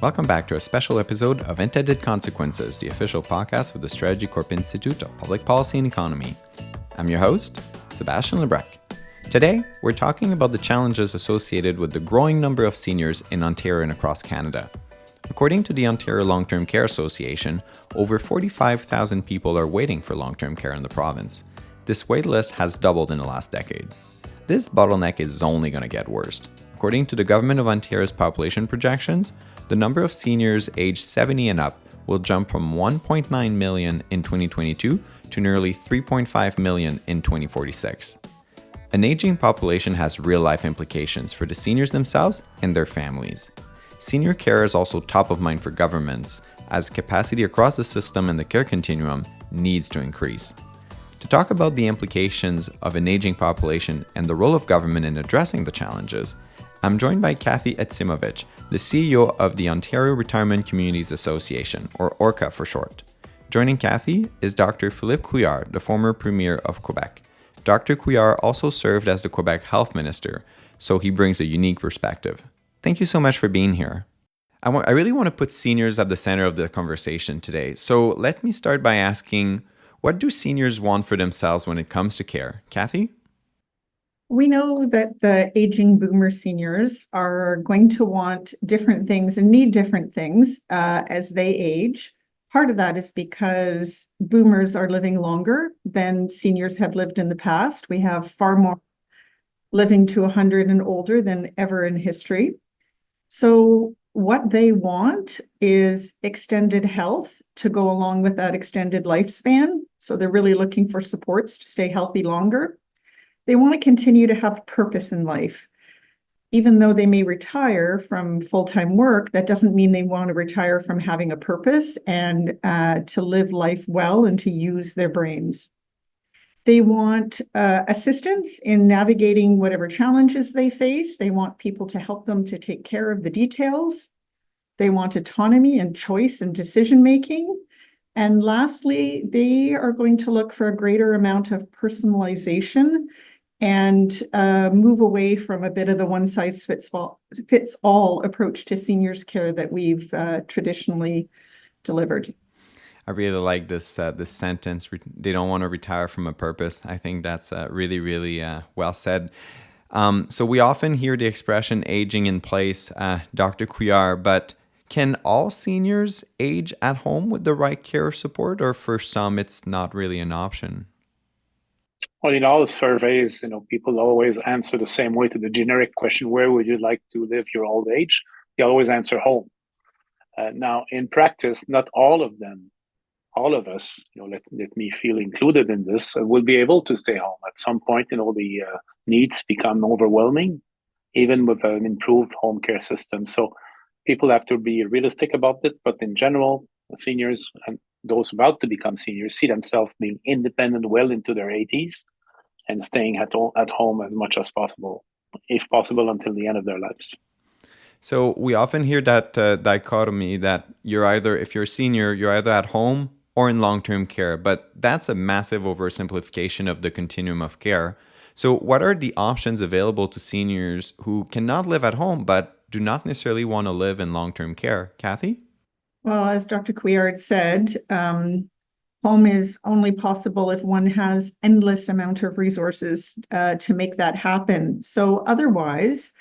Welcome back to a special episode of Intended Consequences, the official podcast of the StrategyCorp Institute of Public Policy and Economy. I'm your host, Sebastian Lebrec. Today, we're talking about the challenges associated with the growing number of seniors in Ontario and across Canada. According to the Ontario Long-Term Care Association, over 45,000 people are waiting for long-term care in the province. This wait list has doubled in the last decade. This bottleneck is only going to get worse. According to the Government of Ontario's population projections, the number of seniors aged 70 and up will jump from 1.9 million in 2022 to nearly 3.5 million in 2046. An aging population has real-life implications for the seniors themselves and their families. Senior care is also top of mind for governments, as capacity across the system and the care continuum needs to increase. To talk about the implications of an aging population and the role of government in addressing the challenges, I'm joined by Cathy Hecimovich, the CEO of the Ontario Retirement Communities Association, or ORCA for short. Joining Cathy is Dr. Philippe Couillard, the former Premier of Quebec. Dr. Couillard also served as the Quebec Health Minister, so he brings a unique perspective. Thank you so much for being here. I really want to put seniors at the center of the conversation today, so let me start by asking, what do seniors want for themselves when it comes to care? Cathy? We know that the aging boomer seniors are going to want different things and need different things as they age. Part of that is because boomers are living longer than seniors have lived in the past. We have far more living to 100 and older than ever in history. So what they want is extended health to go along with that extended lifespan. So they're really looking for supports to stay healthy longer. They want to continue to have purpose in life. Even though they may retire from full-time work, that doesn't mean they want to retire from having a purpose and to live life well and to use their brains. They want assistance in navigating whatever challenges they face. They want people to help them to take care of the details. They want autonomy and choice and decision-making. And lastly, they are going to look for a greater amount of personalization and move away from a bit of the one-size-fits-all approach to seniors care that we've traditionally delivered. I really like this sentence. They don't want to retire from a purpose. I think that's really well said. So we often hear the expression aging in place, Dr. Couillard, but can all seniors age at home with the right care support, or for some it's not really an option? Well, in all the surveys, people always answer the same way to the generic question, where would you like to live your old age? They always answer home. Now, in practice, not all of them, all of us, let me feel included in this, will be able to stay home. At some point, the needs become overwhelming, even with an improved home care system. So people have to be realistic about it, but in general, seniors and those about to become seniors see themselves being independent well into their 80s and staying at home as much as possible, if possible, until the end of their lives. So we often hear that dichotomy that if you're a senior, you're either at home or in long-term care, but that's a massive oversimplification of the continuum of care. So what are the options available to seniors who cannot live at home but do not necessarily want to live in long-term care? Cathy? Well, as Dr. Couillard said, home is only possible if one has endless amount of resources to make that happen. So otherwise,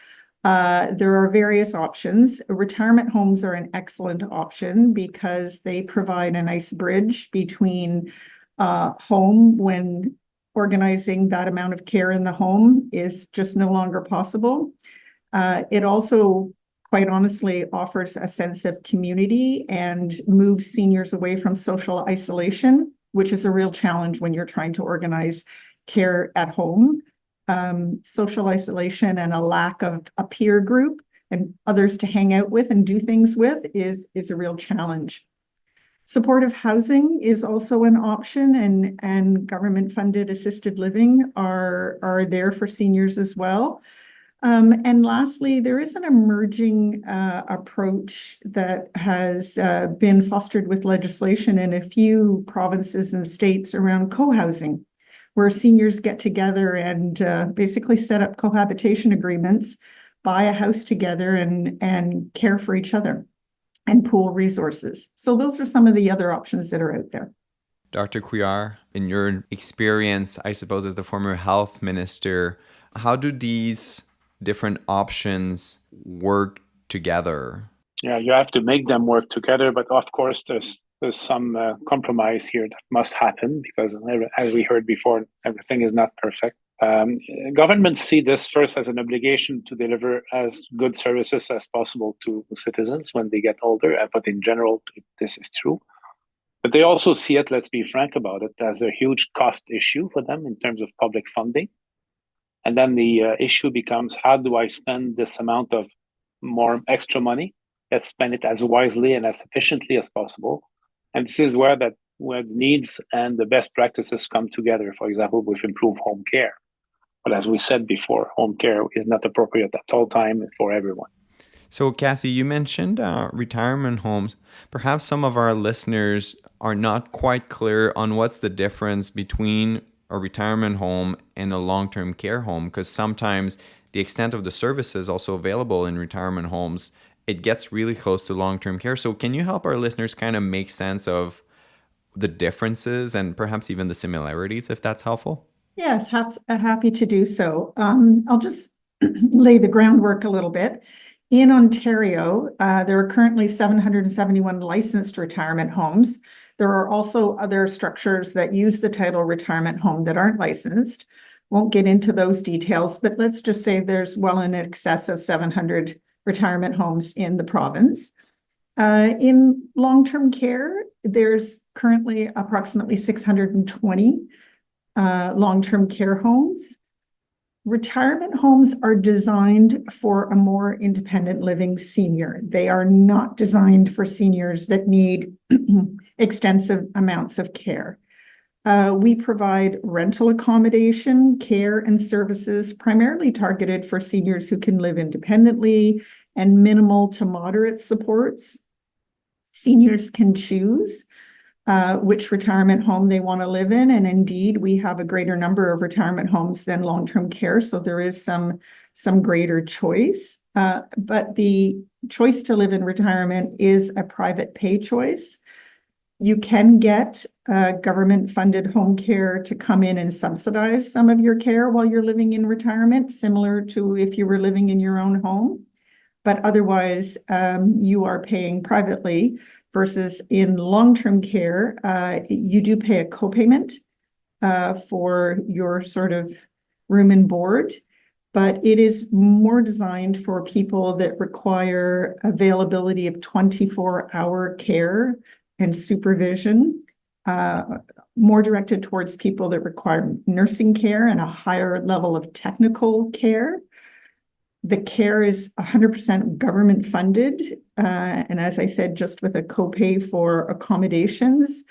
there are various options. Retirement homes are an excellent option because they provide a nice bridge between home when organizing that amount of care in the home is just no longer possible. It also, quite honestly, offers a sense of community and moves seniors away from social isolation, which is a real challenge when you're trying to organize care at home. Social isolation and a lack of a peer group and others to hang out with and do things with is a real challenge. Supportive housing is also an option, and government-funded assisted living are there for seniors as well. And lastly, there is an emerging approach that has been fostered with legislation in a few provinces and states around co-housing, where seniors get together and basically set up cohabitation agreements, buy a house together and care for each other. and pool resources. So those are some of the other options that are out there. Dr. Couillard, in your experience, I suppose as the former health minister, how do these different options work together? Yeah, you have to make them work together, but of course there's some compromise here that must happen because, as we heard before, everything is not perfect. Governments see this first as an obligation to deliver as good services as possible to citizens when they get older, but in general, this is true. But they also see it, let's be frank about it, as a huge cost issue for them in terms of public funding. And then the issue becomes, how do I spend this amount of more extra money? Let's spend it as wisely and as efficiently as possible. And this is where needs and the best practices come together, for example, with improved home care. But as we said before, home care is not appropriate at all times for everyone. So, Cathy, you mentioned retirement homes. Perhaps some of our listeners are not quite clear on what's the difference between a retirement home and a long-term care home, because sometimes the extent of the services also available in retirement homes, it gets really close to long-term care. So can you help our listeners kind of make sense of the differences and perhaps even the similarities, if that's helpful? Yes, happy to do so. I'll just lay the groundwork a little bit. In Ontario, there are currently 771 licensed retirement homes. There are also other structures that use the title retirement home that aren't licensed. Won't get into those details, but let's just say there's well in excess of 700 retirement homes in the province. In long-term care, there's currently approximately 620 long-term care homes. Retirement homes are designed for a more independent living senior. They are not designed for seniors that need extensive amounts of care. We provide rental accommodation, care, and services primarily targeted for seniors who can live independently and minimal to moderate supports. Seniors can choose which retirement home they want to live in. And indeed, we have a greater number of retirement homes than long-term care. So there is some greater choice. But the choice to live in retirement is a private pay choice. You can get government-funded home care to come in and subsidize some of your care while you're living in retirement, similar to if you were living in your own home. But otherwise, you are paying privately. Versus in long-term care, you do pay a copayment for your sort of room and board, but it is more designed for people that require availability of 24-hour care and supervision, more directed towards people that require nursing care and a higher level of technical care. The care is 100% government funded. And as I said, just with a copay for accommodations.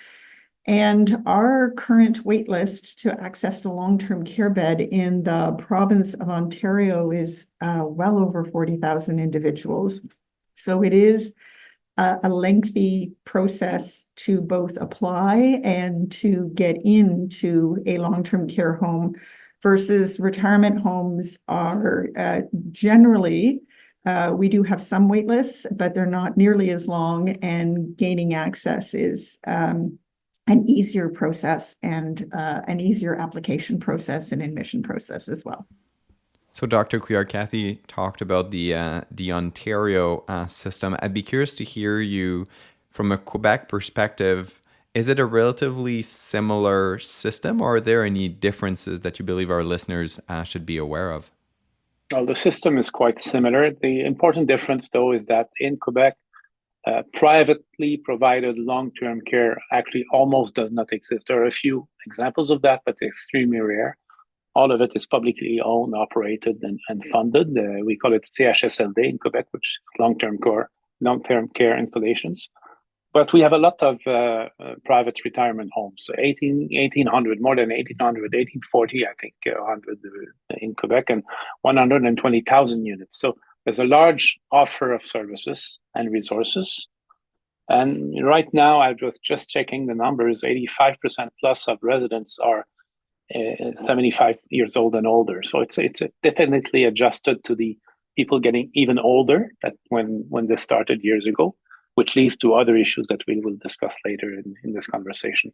And our current wait list to access a long-term care bed in the province of Ontario is well over 40,000 individuals. So it is a lengthy process to both apply and to get into a long-term care home versus retirement homes are generally, we do have some wait lists, but they're not nearly as long, and gaining access is an easier process and an easier application process and admission process as well. So Dr. Couillard, Cathy talked about the Ontario system. I'd be curious to hear you from a Quebec perspective. Is it a relatively similar system, or are there any differences that you believe our listeners should be aware of? Well, the system is quite similar. The important difference, though, is that in Quebec, privately provided long-term care actually almost does not exist. There are a few examples of that, but it's extremely rare. All of it is publicly owned, operated, and funded. We call it CHSLD in Quebec, which is long-term care installations. But we have a lot of private retirement homes, so 1,800, more than 1,800, 1,840, I think, 100 in Quebec, and 120,000 units. So there's a large offer of services and resources. And right now, I was just checking the numbers, 85% plus of residents are 75 years old and older. So it's definitely adjusted to the people getting even older that when this started years ago. which leads to other issues that we will discuss later in this conversation.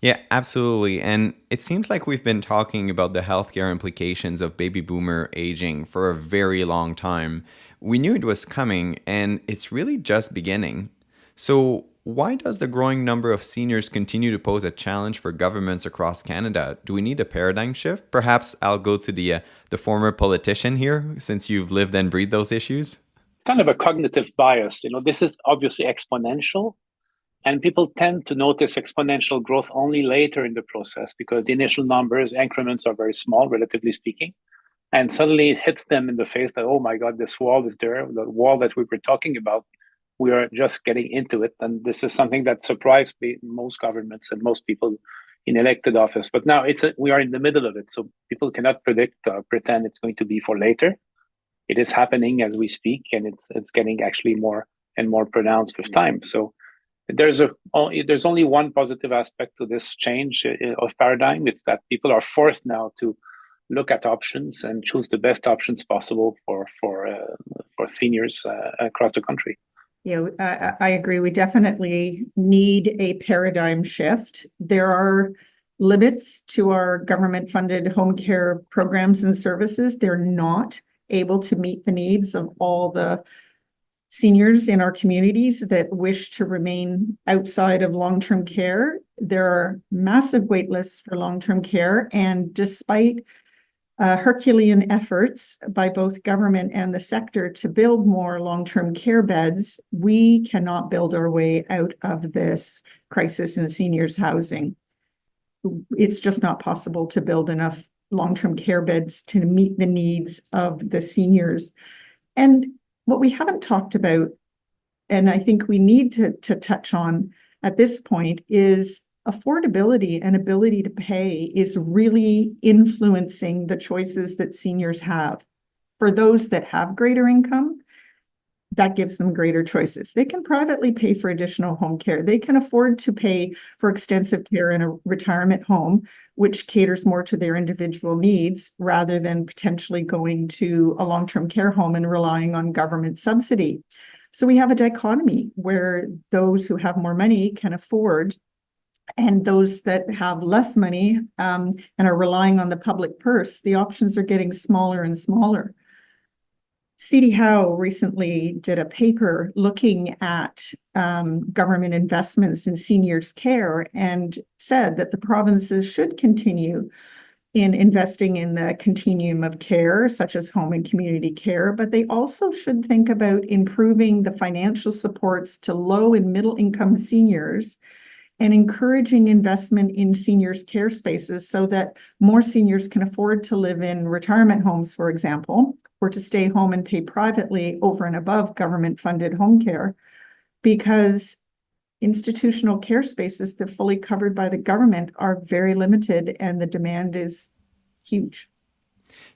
Yeah, absolutely. And it seems like we've been talking about the healthcare implications of baby boomer aging for a very long time. We knew it was coming, and it's really just beginning. So, why does the growing number of seniors continue to pose a challenge for governments across Canada? Do we need a paradigm shift? Perhaps I'll go to the former politician here, since you've lived and breathed those issues. It's kind of a cognitive bias. This is obviously exponential. And people tend to notice exponential growth only later in the process because the initial numbers, increments are very small, relatively speaking. And suddenly it hits them in the face that, oh my God, this wall is there, the wall that we were talking about. We are just getting into it. And this is something that surprised most governments and most people in elected office. But now we are in the middle of it. So people cannot pretend it's going to be for later. It is happening as we speak, and it's getting actually more and more pronounced with time. So there's only one positive aspect to this change of paradigm. It's that people are forced now to look at options and choose the best options possible for seniors across the country. Yeah, I agree. We definitely need a paradigm shift. There are limits to our government-funded home care programs and services. They're not able to meet the needs of all the seniors in our communities that wish to remain outside of long-term care. There are massive wait lists for long-term care, and despite Herculean efforts by both government and the sector to build more long-term care beds, we cannot build our way out of this crisis in seniors housing. It's just not possible to build enough long-term care beds to meet the needs of the seniors. And what we haven't talked about, and I think we need to touch on at this point, is affordability and ability to pay is really influencing the choices that seniors have. For those that have greater income, that gives them greater choices. They can privately pay for additional home care. They can afford to pay for extensive care in a retirement home, which caters more to their individual needs rather than potentially going to a long-term care home and relying on government subsidy. So we have a dichotomy where those who have more money can afford, and those that have less money and are relying on the public purse, the options are getting smaller and smaller. C.D. Howe recently did a paper looking at government investments in seniors' care and said that the provinces should continue in investing in the continuum of care, such as home and community care, but they also should think about improving the financial supports to low and middle income seniors and encouraging investment in seniors' care spaces so that more seniors can afford to live in retirement homes, for example, or to stay home and pay privately over and above government-funded home care, because institutional care spaces that are fully covered by the government are very limited and the demand is huge.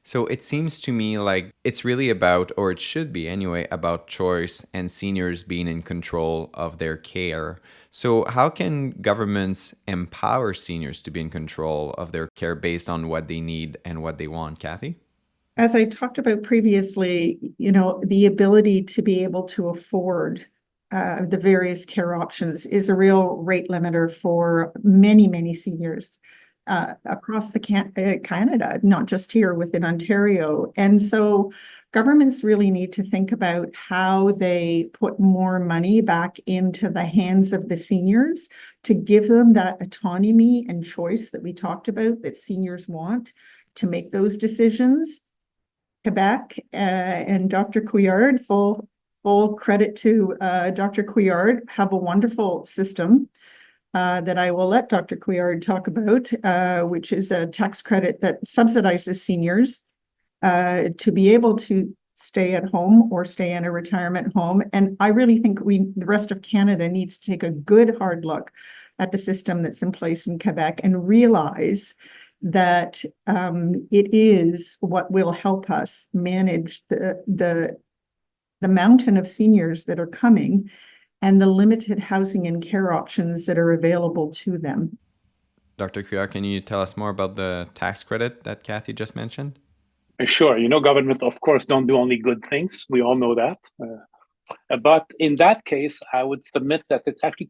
So it seems to me like it's really about, or it should be anyway, about choice and seniors being in control of their care. So how can governments empower seniors to be in control of their care based on what they need and what they want, Cathy? As I talked about previously, the ability to be able to afford the various care options is a real rate limiter for many, many seniors across Canada, not just here within Ontario. And so governments really need to think about how they put more money back into the hands of the seniors to give them that autonomy and choice that we talked about that seniors want to make those decisions. Quebec and Dr. Couillard, full credit to Dr. Couillard, have a wonderful system that I will let Dr. Couillard talk about, which is a tax credit that subsidizes seniors to be able to stay at home or stay in a retirement home. And I really think the rest of Canada needs to take a good hard look at the system that's in place in Quebec and realize that it is what will help us manage the mountain of seniors that are coming and the limited housing and care options that are available to them. Dr. Couillard, can you tell us more about the tax credit that Cathy just mentioned? Sure. Government, of course, don't do only good things. We all know that. But in that case, I would submit that it's actually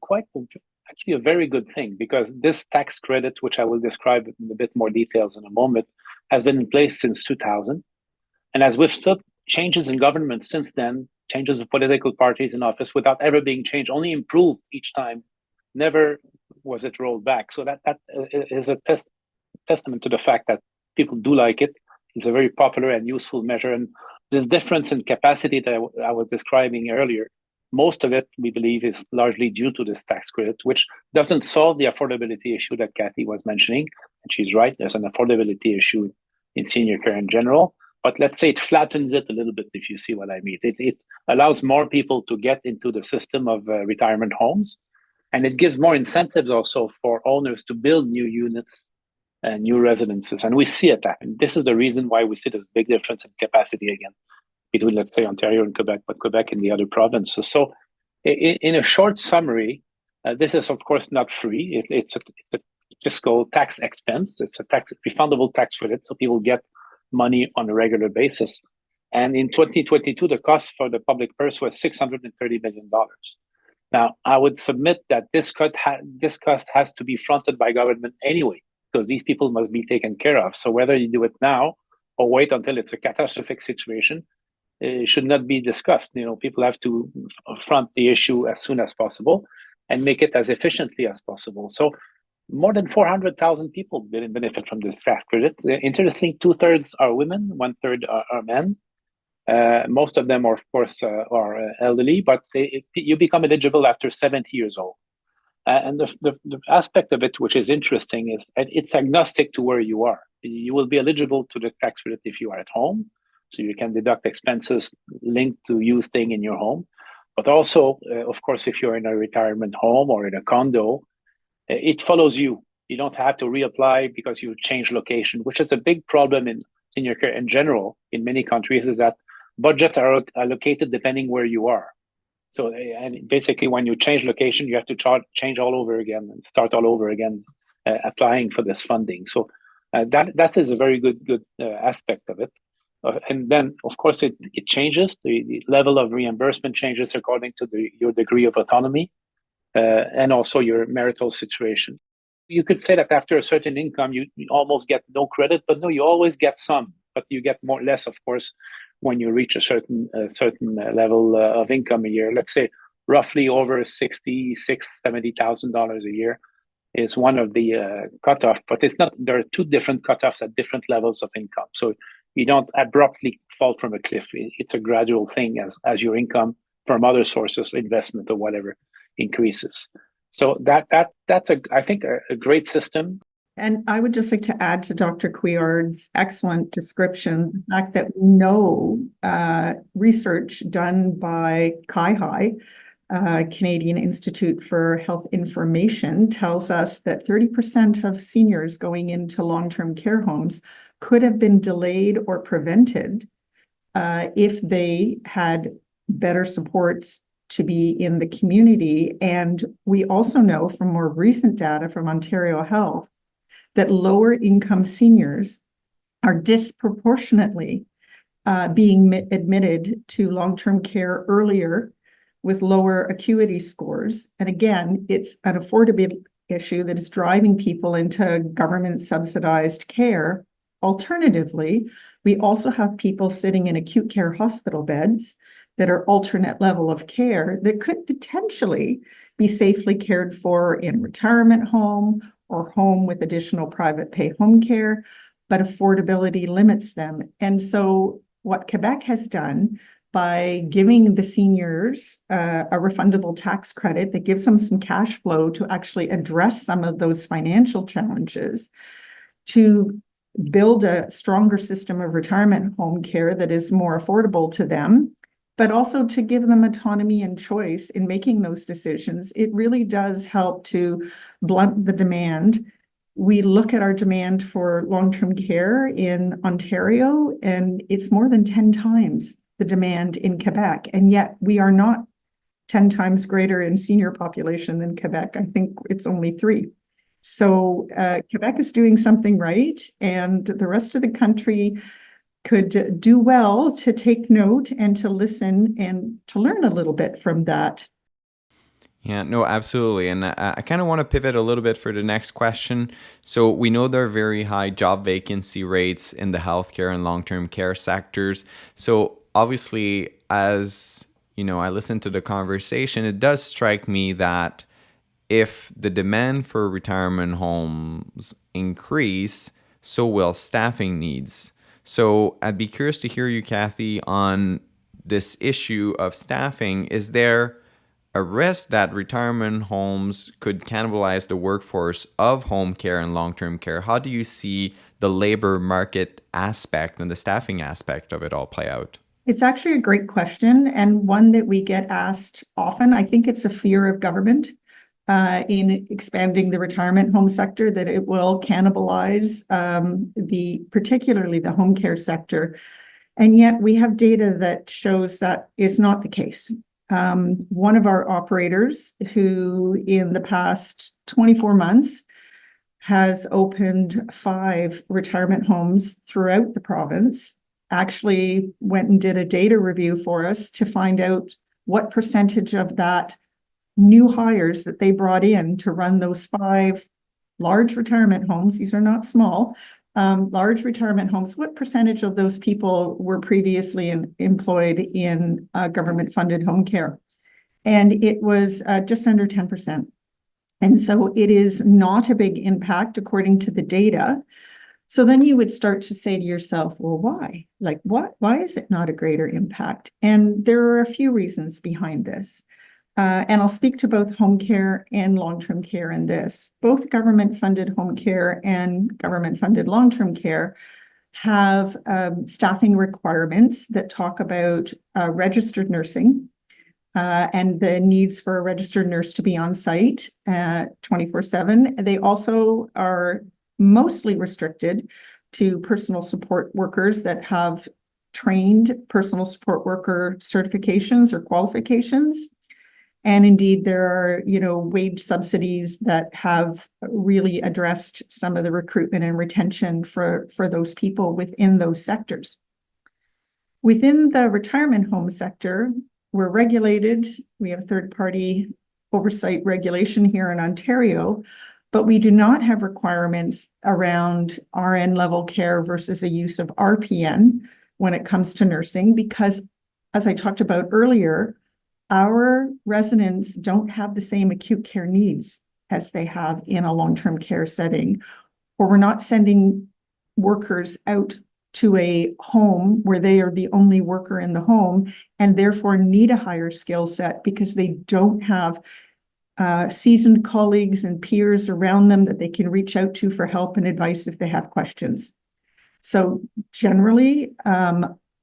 actually a very good thing, because this tax credit, which I will describe in a bit more details in a moment, has been in place since 2000. And as we've stood changes in government since then, changes of political parties in office without ever being changed, only improved each time. Never was it rolled back. So that is a testament to the fact that people do like it. It's a very popular and useful measure. And this difference in capacity that I was describing earlier, most of it, we believe, is largely due to this tax credit, which doesn't solve the affordability issue that Cathy was mentioning. And she's right, there's an affordability issue in senior care in general. But let's say it flattens it a little bit, if you see what I mean. It allows more people to get into the system of retirement homes. And it gives more incentives also for owners to build new units and new residences. And we see it happen. This is the reason why we see this big difference in capacity again between, let's say, Ontario and Quebec, but Quebec and the other provinces. So in a short summary, this is, of course, not free. It's a fiscal tax expense. It's a refundable tax credit, so people get money on a regular basis. And in 2022, the cost for the public purse was $630 million. Now, I would submit that this cost has to be fronted by government anyway, because these people must be taken care of. So whether you do it now or wait until it's a catastrophic situation, it should not be discussed. People have to front the issue as soon as possible and make it as efficiently as possible. So more than 400,000 people benefit from this tax credit. Interestingly, 2/3 are women, 1/3 are men. Most of them, are, of course, are elderly, but you become eligible after 70 years old. And the aspect of it, which is interesting, is it's agnostic to where you are. You will be eligible to the tax credit if you are at home, so you can deduct expenses linked to you staying in your home. But also, of course, if you're in a retirement home or in a condo, it follows you. You don't have to reapply because you change location, which is a big problem in senior care in general in many countries, is that budgets are allocated depending where you are. So, and basically when you change location, you have to change all over again and start all over again, applying for this funding. So that is a very good aspect of it. And then, of course, it changes. The level of reimbursement changes according to your degree of autonomy. And also your marital situation. You could say that after a certain income, you almost get no credit, but no, you always get some, but you get less, of course, when you reach a certain level of income a year. Let's say roughly over $70,000 a year is one of the cutoff, but it's not. There are two different cutoffs at different levels of income, so you don't abruptly fall from a cliff. It's a gradual thing as your income from other sources, investment or whatever, increases. So that's I think a great system. And I would just like to add to Dr. Couillard's excellent description, the fact that we know research done by CIHI, Canadian Institute for Health Information, tells us that 30% of seniors going into long-term care homes could have been delayed or prevented if they had better supports to be in the community. And we also know from more recent data from Ontario Health that lower income seniors are disproportionately being admitted to long-term care earlier with lower acuity scores. And again, it's an affordability issue that is driving people into government subsidized care. Alternatively, we also have people sitting in acute care hospital beds that are alternate level of care that could potentially be safely cared for in retirement home or home with additional private pay home care, but affordability limits them. And so what Quebec has done by giving the seniors a refundable tax credit that gives them some cash flow to actually address some of those financial challenges, to build a stronger system of retirement home care that is more affordable to them, but also to give them autonomy and choice in making those decisions. It really does help to blunt the demand. We look at our demand for long-term care in Ontario, and it's more than 10 times the demand in Quebec. And yet we are not 10 times greater in senior population than Quebec. I think it's only 3. So Quebec is doing something right, and the rest of the country could do well to take note and to listen and to learn a little bit from that. Yeah, no, absolutely. And I kind of want to pivot a little bit for the next question. So we know there are very high job vacancy rates in the healthcare and long-term care sectors. So obviously, as you know, I listened to the conversation, it does strike me that if the demand for retirement homes increase, so will staffing needs. So I'd be curious to hear you, Cathy, on this issue of staffing. Is there a risk that retirement homes could cannibalize the workforce of home care and long-term care? How do you see the labor market aspect and the staffing aspect of it all play out? It's actually a great question, and one that we get asked often. I think it's a fear of government in expanding the retirement home sector, that it will cannibalize particularly the home care sector. And yet we have data that shows that is not the case. One of our operators, who in the past 24 months has opened 5 retirement homes throughout the province, actually went and did a data review for us to find out what percentage of that new hires that they brought in to run those 5 large retirement homes, these are not small, large retirement homes, what percentage of those people were previously employed in government-funded home care? And it was just under 10%. And so it is not a big impact according to the data. So then you would start to say to yourself, well, why? Like, what? Why is it not a greater impact? And there are a few reasons behind this. And I'll speak to both home care and long-term care in this. Both government-funded home care and government-funded long-term care have staffing requirements that talk about registered nursing and the needs for a registered nurse to be on site 24/7. They also are mostly restricted to personal support workers that have trained personal support worker certifications or qualifications. And indeed, there are, wage subsidies that have really addressed some of the recruitment and retention for those people within those sectors. Within the retirement home sector, we're regulated. We have third-party oversight regulation here in Ontario, but we do not have requirements around RN level care versus a use of RPN when it comes to nursing, because as I talked about earlier, our residents don't have the same acute care needs as they have in a long-term care setting, or we're not sending workers out to a home where they are the only worker in the home and therefore need a higher skill set because they don't have seasoned colleagues and peers around them that they can reach out to for help and advice if they have questions. So generally,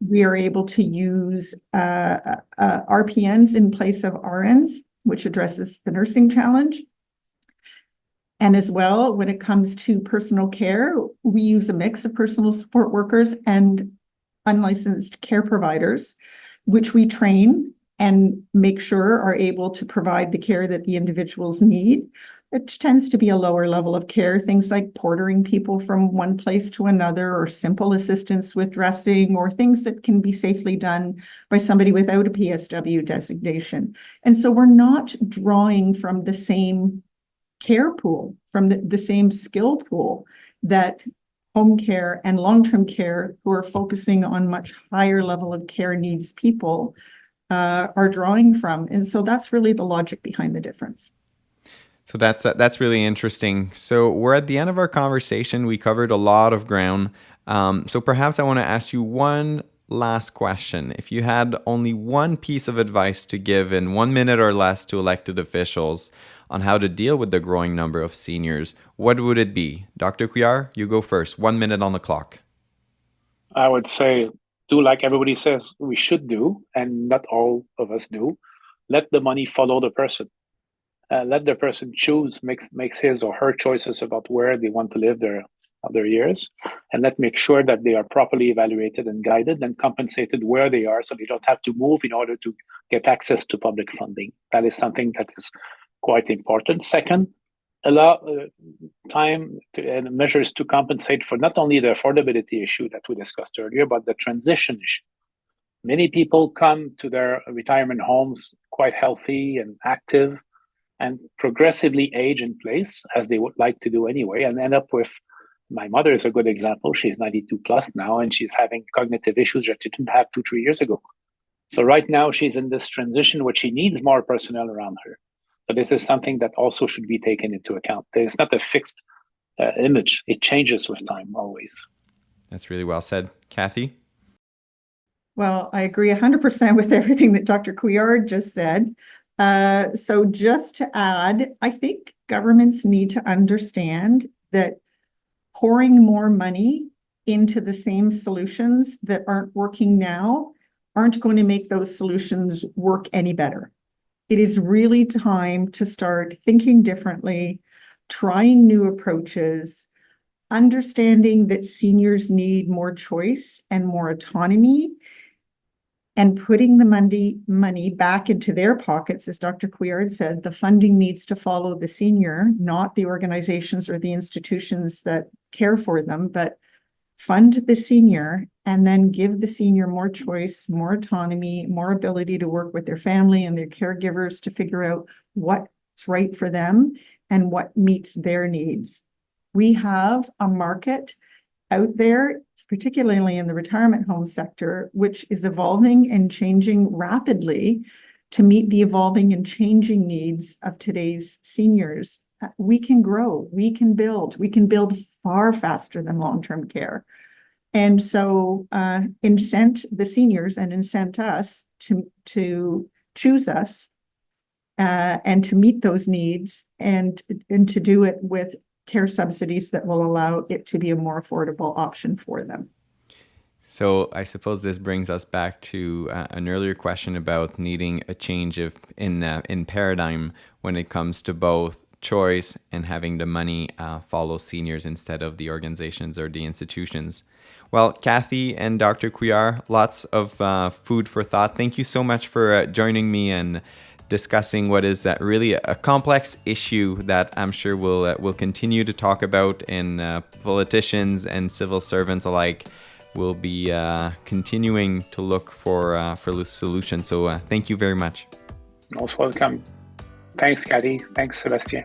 we are able to use RPNs in place of RNs, which addresses the nursing challenge. And as well, when it comes to personal care, we use a mix of personal support workers and unlicensed care providers, which we train and make sure are able to provide the care that the individuals need, which tends to be a lower level of care, things like portering people from one place to another, or simple assistance with dressing, or things that can be safely done by somebody without a PSW designation. And so we're not drawing from the same care pool, from the same skill pool that home care and long-term care, who are focusing on much higher level of care needs people, are drawing from. And so that's really the logic behind the difference. So that's really interesting. So we're at the end of our conversation. We covered a lot of ground. So perhaps I want to ask you one last question. If you had only one piece of advice to give in 1 minute or less to elected officials on how to deal with the growing number of seniors, what would it be? Dr. Couillard, you go first. 1 minute on the clock. I would say, do like everybody says we should do, and not all of us do. Let the money follow the person. Let the person choose, makes his or her choices about where they want to live their years, and let's make sure that they are properly evaluated and guided and compensated where they are, so they don't have to move in order to get access to public funding. That is something that is quite important. Second, allow time and measures to compensate for not only the affordability issue that we discussed earlier, but the transition issue. Many people come to their retirement homes quite healthy and active and progressively age in place, as they would like to do anyway, and end up with, my mother is a good example. She's 92 plus now, and she's having cognitive issues that she didn't have 2-3 years ago. So right now she's in this transition where she needs more personnel around her. But this is something that also should be taken into account. It's not a fixed image. It changes with time always. That's really well said. Cathy? Well, I agree 100% with everything that Dr. Couillard just said. So just to add, I think governments need to understand that pouring more money into the same solutions that aren't working now aren't going to make those solutions work any better. It is really time to start thinking differently, trying new approaches, understanding that seniors need more choice and more autonomy, and putting the money back into their pockets. As Dr. Couillard said, the funding needs to follow the senior, not the organizations or the institutions that care for them, but fund the senior and then give the senior more choice, more autonomy, more ability to work with their family and their caregivers to figure out what's right for them and what meets their needs. We have a market out there, particularly in the retirement home sector, which is evolving and changing rapidly to meet the evolving and changing needs of today's seniors. We can grow, we can build far faster than long-term care. And so incent the seniors and incent us to choose us and to meet those needs and to do it with care subsidies that will allow it to be a more affordable option for them. So I suppose this brings us back to an earlier question about needing a change in paradigm when it comes to both choice and having the money follow seniors instead of the organizations or the institutions. Well, Cathy and Dr. Couillard, lots of food for thought. Thank you so much for joining me and discussing what is really a complex issue that I'm sure we'll continue to talk about, and politicians and civil servants alike will be continuing to look for solutions. So thank you very much. Most welcome. Thanks, Cathy. Thanks, Sebastien.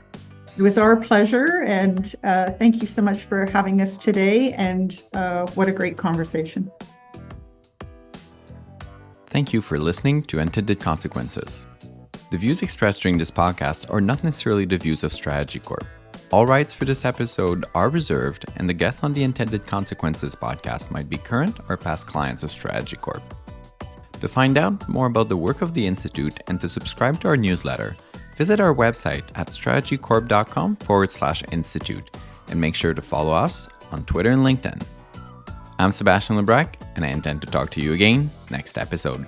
It was our pleasure, and thank you so much for having us today, and what a great conversation. Thank you for listening to Intended Consequences. The views expressed during this podcast are not necessarily the views of StrategyCorp. All rights for this episode are reserved, and the guests on the Intended Consequences podcast might be current or past clients of StrategyCorp. To find out more about the work of the Institute and to subscribe to our newsletter, visit our website at strategycorp.com/institute and make sure to follow us on Twitter and LinkedIn. I'm Sebastien Lebrec, and I intend to talk to you again next episode.